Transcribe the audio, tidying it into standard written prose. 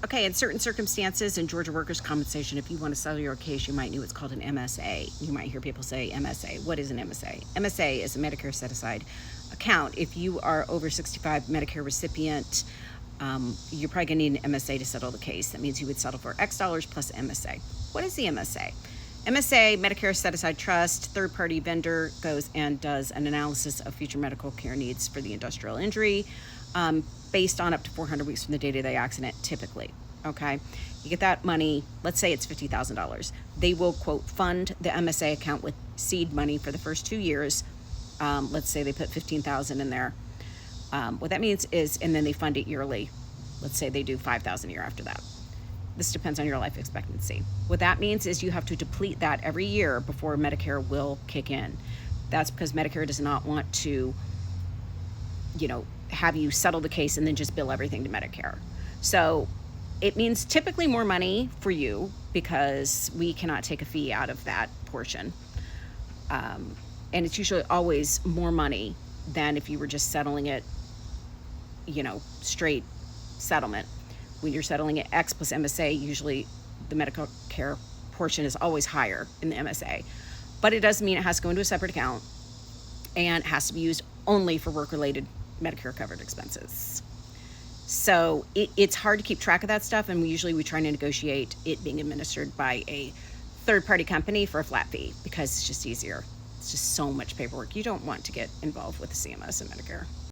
Okay, in certain circumstances in Georgia workers' compensation, if you want to settle your case, you might need what's called an MSA. You might hear people say MSA. What is an MSA? MSA is a Medicare set-aside account. If you are over 65 Medicare recipient, you're probably going to need an MSA to settle the case. That means you would settle for X dollars plus MSA. What is the MSA? MSA, Medicare Set-Aside Trust, third-party vendor goes and does an analysis of future medical care needs for the industrial injury based on up to 400 weeks from the date of the accident, typically. Okay, you get that money, let's say it's $50,000. They will, quote, fund the MSA account with seed money for the first 2 years. Let's say they put $15,000 in there. What that means is, and then they fund it yearly. Let's say they do $5,000 a year after that. This depends on your life expectancy. What that means is you have to deplete that every year before Medicare will kick in. That's because Medicare does not want to, have you settle the case and then just bill everything to Medicare. So it means typically more money for you because we cannot take a fee out of that portion. And it's usually always more money than if you were just settling it, straight settlement. When you're settling it X plus MSA, usually the medical care portion is always higher in the MSA. But it does mean it has to go into a separate account and it has to be used only for work-related Medicare covered expenses. So it's hard to keep track of that stuff, and we try to negotiate it being administered by a third-party company for a flat fee because it's just easier. It's just so much paperwork. You don't want to get involved with the CMS and Medicare.